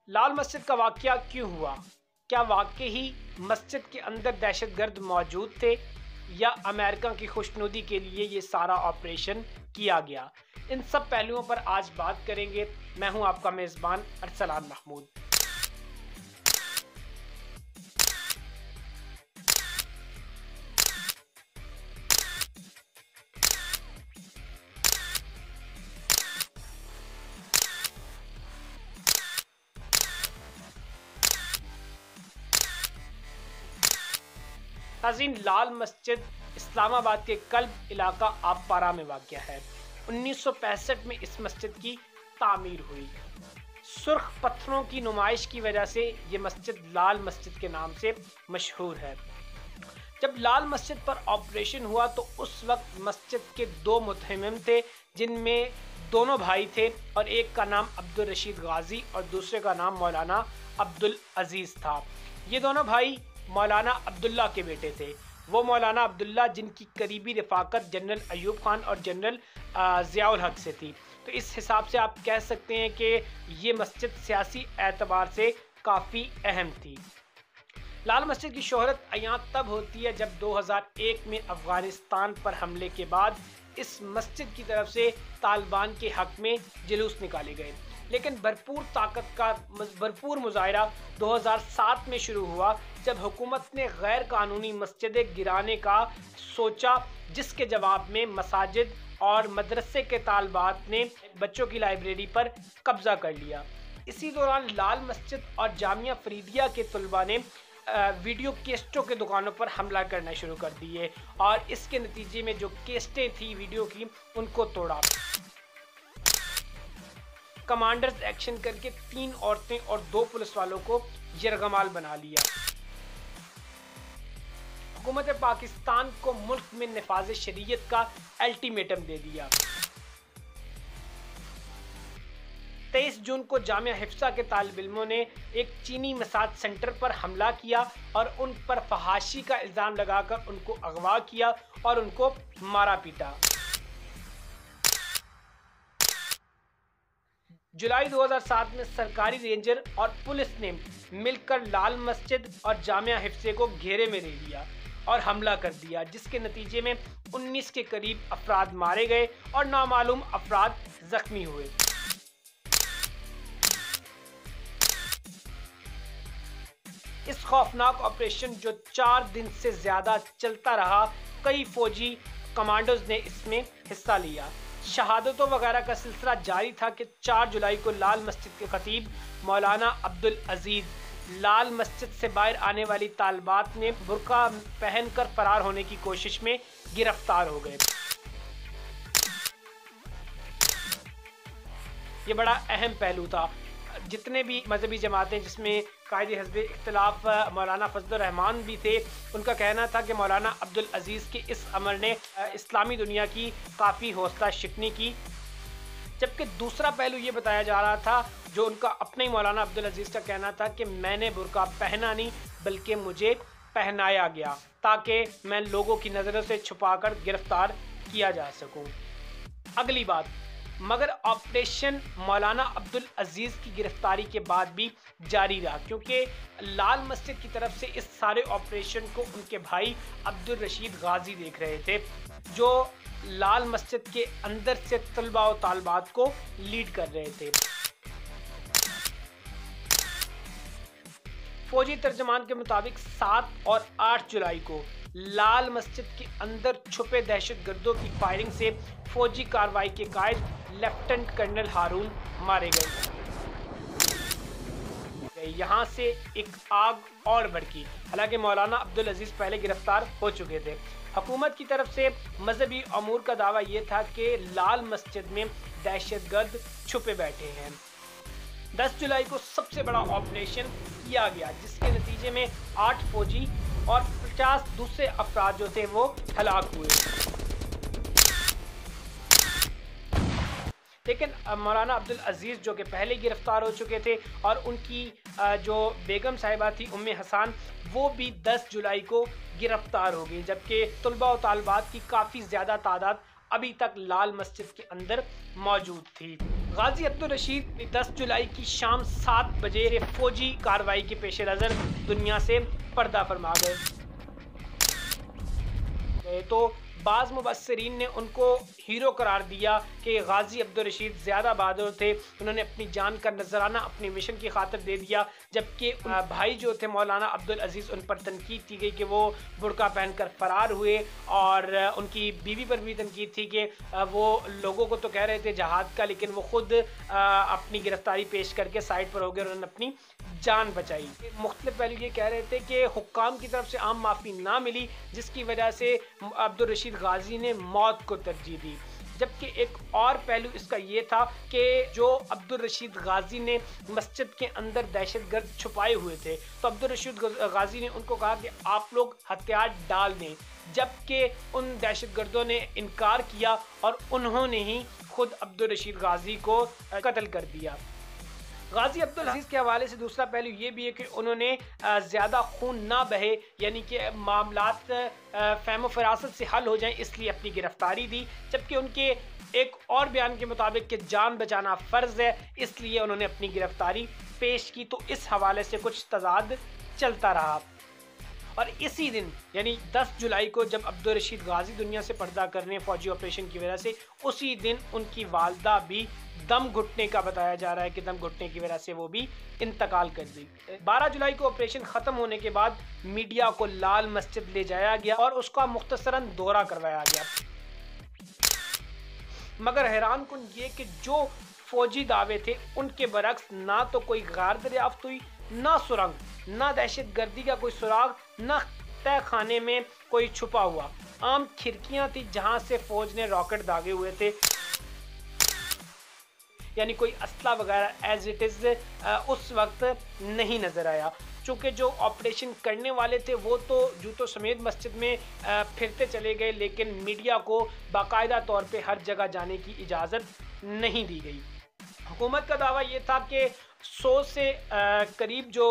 लाल मस्जिद का वाकया क्यों हुआ? क्या वाकई ही मस्जिद के अंदर दहशतगर्द मौजूद थे या अमेरिका की खुशनुदी के लिए ये सारा ऑपरेशन किया गया? इन सब पहलुओं पर आज बात करेंगे। मैं हूं आपका मेज़बान अरसलान महमूद। नाज़रीन, लाल मस्जिद इस्लामाबाद के कल्ब इलाका आपपारा में वाक़या है। 1965 में इस मस्जिद की तामीर हुई। सुर्ख पत्थरों की नुमाइश की वजह से ये मस्जिद लाल मस्जिद के नाम से मशहूर है। जब लाल मस्जिद पर ऑपरेशन हुआ तो उस वक्त मस्जिद के दो मुतहम्मिम थे, जिनमें दोनों भाई थे और एक का नाम अब्दुल रशीद गाजी और दूसरे का नाम मौलाना अब्दुल अजीज़ था। ये दोनों भाई मौलाना अब्दुल्ला के बेटे थे। वो मौलाना अब्दुल्ला जिनकी करीबी रफ़ाकत जनरल अयूब खान और जनरल ज़ियाउल हक से थी। तो इस हिसाब से आप कह सकते हैं कि ये मस्जिद सियासी एतबार से काफ़ी अहम थी। लाल मस्जिद की शोहरत अयां तब होती है जब 2001 में अफ़गानिस्तान पर हमले के बाद इस मस्जिद की तरफ से तालिबान के हक़ में जुलूस निकाले गए। लेकिन भरपूर ताकत का भरपूर मुजाहरा 2007 में शुरू हुआ, जब हुकूमत ने गैर कानूनी मस्जिदें गिराने का सोचा, जिसके जवाब में मसाजिद और मदरसे के तालबात ने बच्चों की लाइब्रेरी पर कब्जा कर लिया। इसी दौरान लाल मस्जिद और जामिया फरीदिया के तलबा ने वीडियो केस्टों के दुकानों पर हमला करना शुरू कर दिए और इसके नतीजे में जो केस्टें थी वीडियो की, उनको तोड़ा। कमांडर्स एक्शन करके 3 औरतें और 2 पुलिस वालों को यरगमाल बना लिया। हुकूमत पाकिस्तान को मुल्क में नफाज शरीयत का अल्टीमेटम दे दिया। 23 जून को जामिया हिफ्सा के तालिब इल्मों ने एक चीनी मसाज सेंटर पर हमला किया और उन पर फहाशी का इल्ज़ाम लगाकर उनको अगवा किया और उनको मारा पीटा। जुलाई 2007 में सरकारी रेंजर और पुलिस ने मिलकर लाल मस्जिद और जामिया हिफ्से को घेरे में ले लिया और हमला कर दिया, जिसके नतीजे में 19 के करीब अफराद मारे गए और नामालूम अफराद जख्मी हुए। इस खौफनाक ऑपरेशन जो 4 दिन से ज़्यादा चलता रहा, कई फौजी कमांडोज ने इसमें हिस्सा लिया। शहादतों वगैरह का सिलसिला जारी था कि 4 जुलाई को लाल मस्जिद के खतीब मौलाना अब्दुल अजीज़ लाल मस्जिद से बाहर आने वाली तालिबात ने बुर्का पहनकर फरार होने की कोशिश में गिरफ्तार हो गए। ये बड़ा अहम पहलू था। जितने भी मजहबी जमातें जिसमें कायदे हज़ब इख्तिलाफ मौलाना फजलुर रहमान भी थे, उनका कहना था कि मौलाना अब्दुल अजीज़ के इस अमर ने इस्लामी दुनिया की काफ़ी हौसला शिकनी की। जबकि दूसरा पहलू ये बताया जा रहा था, जो उनका अपने ही मौलाना अब्दुल अजीज़ का कहना था कि मैंने बुर्का पहना नहीं बल्कि मुझे पहनाया गया ताकि मैं लोगों की नज़रों से छुपाकर गिरफ्तार किया जा सकूं। अगली बात, मगर ऑपरेशन मौलाना अब्दुल अजीज़ की गिरफ्तारी के बाद भी जारी रहा, क्योंकि लाल मस्जिद की तरफ से इस सारे ऑपरेशन को उनके भाई अब्दुल रशीद गाजी देख रहे थे, जो लाल मस्जिद के अंदर से तलबा और तालिबात को लीड कर रहे थे। फौजी तर्जमान के मुताबिक 7 और 8 जुलाई को लाल मस्जिद के अंदर छुपे दहशतगर्दों की फायरिंग से फौजी कार्रवाई के कायद लेफ्टिनेंट कर्नल हारून मारे गए। यहाँ से एक आग और भड़की। हालांकि मौलाना अब्दुल अजीज़ पहले गिरफ्तार हो चुके थे। हुकूमत की तरफ से मजहबी अमूर का दावा ये था कि लाल मस्जिद में दहशतगर्द छुपे बैठे हैं। 10 जुलाई को सबसे बड़ा ऑपरेशन किया गया, जिसके नतीजे में 8 फौजी और 50 दूसरे अफराद जो थे वो हलाक हुए। लेकिन मौलाना अब्दुल अजीज़ जो कि पहले गिरफ्तार हो चुके थे और उनकी जो बेगम साहिबा थी उम्मे हसन, वो भी 10 जुलाई को गिरफ्तार हो गई, जबकि तलबा और तालिबात की काफ़ी ज़्यादा तादाद अभी तक लाल मस्जिद के अंदर मौजूद थी। गाजी अब्दुल रशीद 10 जुलाई की शाम 7 बजे फौजी कार्रवाई के पेश नज़र दुनिया से पर्दा फरमा गए। तो बाज़ मुबस्सिरीन ने उनको हीरो करार दिया कि गाजी अब्दुल रशीद ज़्यादा बहादुर थे, उन्होंने अपनी जान का नजराना अपनी मिशन की खातिर दे दिया। जबकि भाई जो थे मौलाना अब्दुल अजीज़, उन पर तनकीद की गई कि वो बुर्का पहनकर फ़रार हुए, और उनकी बीवी पर भी तनकीद थी कि वो लोगों को तो कह रहे थे जहाद का, लेकिन वो खुद अपनी गिरफ्तारी पेश करके साइड पर हो गए और उन्होंने अपनी जान बचाई। मुख्तलिफ पहलू ये कह रहे थे कि हुक्काम की तरफ से आम माफ़ी ना मिली, जिसकी वजह से अब्दुल रशीद गाजी ने मौत को तरजीह दी। जबकि एक और पहलू इसका ये था कि जो अब्दुल रशीद गाजी ने मस्जिद के अंदर दहशतगर्द छुपाए हुए थे, तो अब्दुल रशीद गाजी ने उनको कहा कि आप लोग हथियार डाल दें, जबकि उन दहशतगर्दों ने इनकार किया और उन्होंने ही खुद अब्दुल रशीद गाजी को कत्ल कर दिया। गाजी अब्दुल अजीज़ के हवाले से दूसरा पहलू ये भी है कि उन्होंने ज़्यादा खून ना बहे, यानी कि मामलात फ़हम फ़रासत से हल हो जाएं, इसलिए अपनी गिरफ्तारी दी। जबकि उनके एक और बयान के मुताबिक कि जान बचाना फ़र्ज़ है, इसलिए उन्होंने अपनी गिरफ्तारी पेश की। तो इस हवाले से कुछ तजाद चलता रहा। और इसी दिन यानी 10 जुलाई को जब अब्दुल रशीद गाजी दुनिया से पर्दा करने फ़ौजी ऑपरेशन की वजह से, उसी दिन उनकी वालदा भी दम घुटने का बताया जा रहा है कि दम घुटने की वजह से वो भी इंतकाल कर दी। 12 जुलाई को ऑपरेशन ख़त्म होने के बाद मीडिया को लाल मस्जिद ले जाया गया और उसका मुख्तसरन दौरा करवाया गया। मगर हैरान कुन ये कि जो फौजी दावे थे उनके बरक्स ना तो कोई गार दरियाफ्त हुई, ना सुरंग, ना दहशत गर्दी का कोई सुराग, ना तय खाने में कोई छुपा हुआ। आम खिड़कियां थी जहां से फौज ने रॉकेट दागे हुए थे, यानी कोई असला वगैरह एज इट इज़ उस वक्त नहीं नज़र आया। चूँकि जो ऑपरेशन करने वाले थे वो तो जूतों समेत मस्जिद में फिरते चले गए, लेकिन मीडिया को बाकायदा तौर पे हर जगह जाने की इजाज़त नहीं दी गई। हुकूमत का दावा ये था कि 100 से करीब जो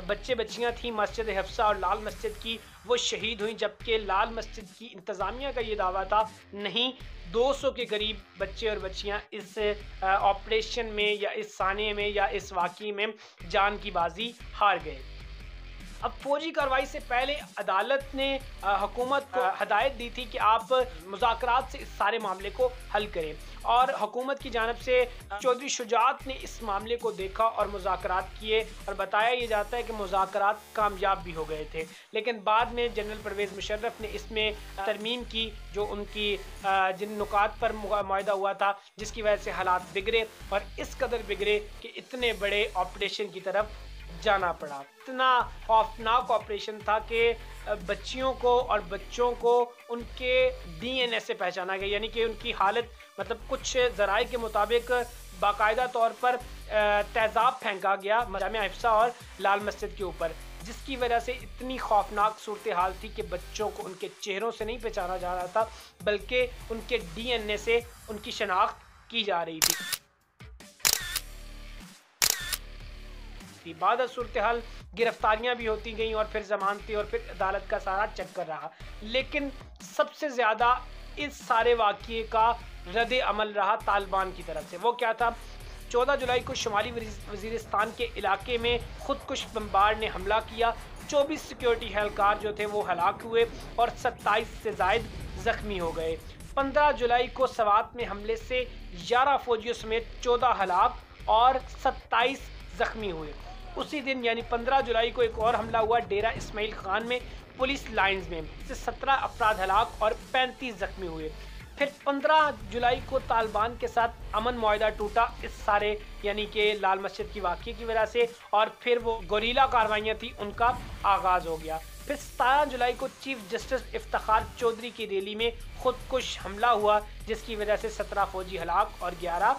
बच्चे बच्चियां थीं मस्जिद हफ्सा और लाल मस्जिद की, वो शहीद हुई। जबकि लाल मस्जिद की इंतज़ामिया का ये दावा था नहीं, 200 के करीब बच्चे और बच्चियां इस ऑपरेशन में या इस साने में या इस वाक़ई में जान की बाजी हार गए। अब फौजी कार्रवाई से पहले अदालत ने हुकूमत को हदायत दी थी कि आप मुज़ाकरात से इस सारे मामले को हल करें, और हुकूमत की जानिब से चौधरी शुजात ने इस मामले को देखा और मुज़ाकरात किए, और बताया ये जाता है कि मुज़ाकरात कामयाब भी हो गए थे। लेकिन बाद में जनरल परवेज़ मुशर्रफ ने इसमें तरमीम की, जो उनकी जिन नुकात पर मुआहदा हुआ था, जिसकी वजह से हालात बिगड़े, और इस कदर बिगड़े कि इतने बड़े ऑपरेशन की तरफ जाना पड़ा। इतना खौफनाक ऑपरेशन था कि बच्चियों को और बच्चों को उनके DNA से पहचाना गया, यानी कि उनकी हालत, मतलब कुछ ज़राए के मुताबिक बाकायदा तौर पर तेज़ाब फेंका गया जामिया हिफ्सा और लाल मस्जिद के ऊपर, जिसकी वजह से इतनी खौफनाक सूरत हाल थी कि बच्चों को उनके चेहरों से नहीं पहचाना जा रहा था, बल्कि उनके DNA से उनकी शनाख्त की जा रही थी। बाद सूरत हाल गिरफ्तारियां भी होती गई और फिर जमानती और फिर अदालत का सारा चक्कर रहा। लेकिन सबसे ज़्यादा इस सारे वाक़ये का रद्द अमल रहा तालिबान की तरफ से। वो क्या था? 14 जुलाई को शुमाली वज़ीरिस्तान के इलाके में खुदकुश बमबार ने हमला किया। 24 सिक्योरिटी एहलकार जो थे वो हलाक हुए और 27 से ज़ायद ज़ख्मी हो गए। 15 जुलाई को सवात में हमले से 11 फौजियों समेत 14 हलाक और 27 ज़ख्मी हुए। उसी दिन यानी 15 जुलाई को एक और हमला हुआ डेरा इस्माइल खान में पुलिस लाइंस में, इससे 17 अफराद हलाक और 35 ज़ख्मी हुए। फिर 15 जुलाई को तालिबान के साथ अमन मुआहदा टूटा इस सारे यानी कि लाल मस्जिद की वाक़ये की वजह से, और फिर वो गोरीला कार्रवाइयाँ थी उनका आगाज़ हो गया। फिर 17 जुलाई को चीफ जस्टिस इफ्तिखार चौधरी की रैली में खुदकुश हमला हुआ, जिसकी वजह से 17 फौजी हलाक और 11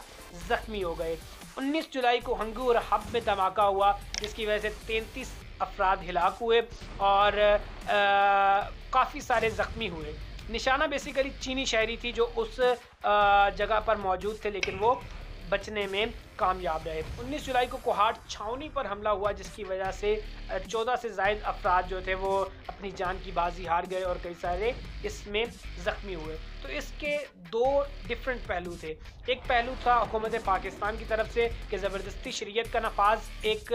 ज़ख्मी हो गए। 19 जुलाई को हंगू और हब में धमाका हुआ, जिसकी वजह से 33 अफराद हिलाक हुए और काफ़ी सारे ज़ख्मी हुए। निशाना बेसिकली चीनी शहरी थी जो उस जगह पर मौजूद थे, लेकिन वो बचने में कामयाब रहे। 19 जुलाई को कोहाट छावनी पर हमला हुआ, जिसकी वजह से 14 से ज़ायद अफराद जो थे वो अपनी जान की बाजी हार गए और कई सारे इसमें ज़ख्मी हुए। तो इसके दो डिफरेंट पहलू थे। एक पहलू था हुकूमत पाकिस्तान की तरफ से कि ज़बरदस्ती शरीयत का नफाज, एक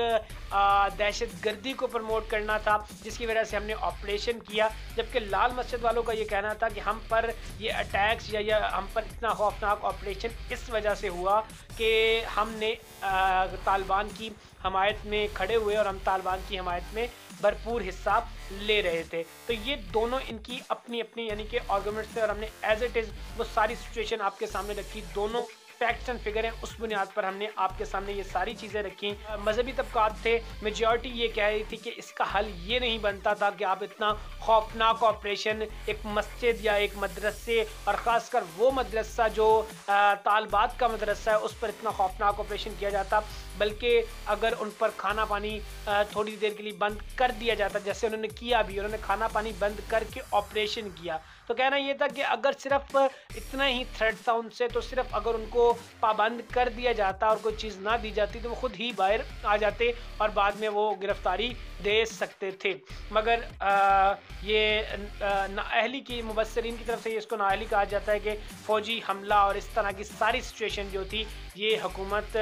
दहशत गर्दी को प्रमोट करना था, जिसकी वजह से हमने ऑपरेशन किया। जबकि लाल मस्जिद वालों का ये कहना था कि हम पर ये अटैक्स या हम पर इतना खौफनाक ऑपरेशन इस वजह से हुआ कि हमने तालिबान की हमायत में खड़े हुए और हम तालिबान की हमायत में भरपूर हिस्सा ले रहे थे। तो ये दोनों इनकी अपनी अपनी यानी कि आर्गूमेंट्स थे और हमने एज इट इज़ वो सारी सिचुएशन आपके सामने रखी। दोनों फैक्ट्स एंड फिगर हैं, उस बुनियाद पर हमने आपके सामने ये सारी चीज़ें रखी। मजहबी तबकात थे, मेजॉरिटी ये कह रही थी कि इसका हल ये नहीं बनता था कि आप इतना खौफनाक ऑपरेशन एक मस्जिद या एक मदरसे और ख़ासकर वो मदरसा जो तालबात का मदरसा है उस पर इतना खौफनाक ऑपरेशन किया जाता, बल्कि अगर उन पर खाना पानी थोड़ी देर के लिए बंद कर दिया जाता, जैसे उन्होंने किया भी, उन्होंने खाना पानी बंद करके ऑपरेशन किया। तो कहना ये था कि अगर सिर्फ इतना ही थ्रेट था उनसे, तो सिर्फ अगर उनको पाबंद कर दिया जाता और कोई चीज़ ना दी जाती तो वो खुद ही बाहर आ जाते और बाद में वो गिरफ्तारी दे सकते थे। मगर ये नाअहली की मुबस्सरीन की तरफ से इसको नाअहली कहा जाता है कि फ़ौजी हमला और इस तरह की सारी सिचुएशन जो थी ये हुकूमत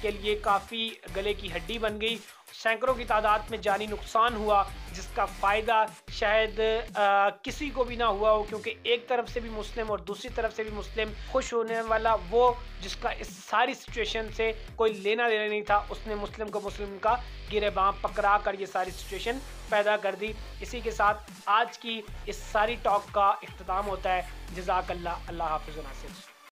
के लिए काफ़ी गले की हड्डी बन गई। सैकड़ों की तादाद में जानी नुकसान हुआ, जिसका फ़ायदा शायद किसी को भी ना हुआ हो, क्योंकि एक तरफ से भी मुस्लिम और दूसरी तरफ से भी मुस्लिम। खुश होने वाला वो जिसका इस सारी सिचुएशन से कोई लेना देना नहीं था, उसने मुस्लिम को मुस्लिम का गिरेबान पकड़ा कर ये सारी सिचुएशन पैदा कर दी। इसी के साथ आज की इस सारी टॉक का इख्तिताम होता है। जज़ाकल्लाह, अल्लाह हाफ़िज़।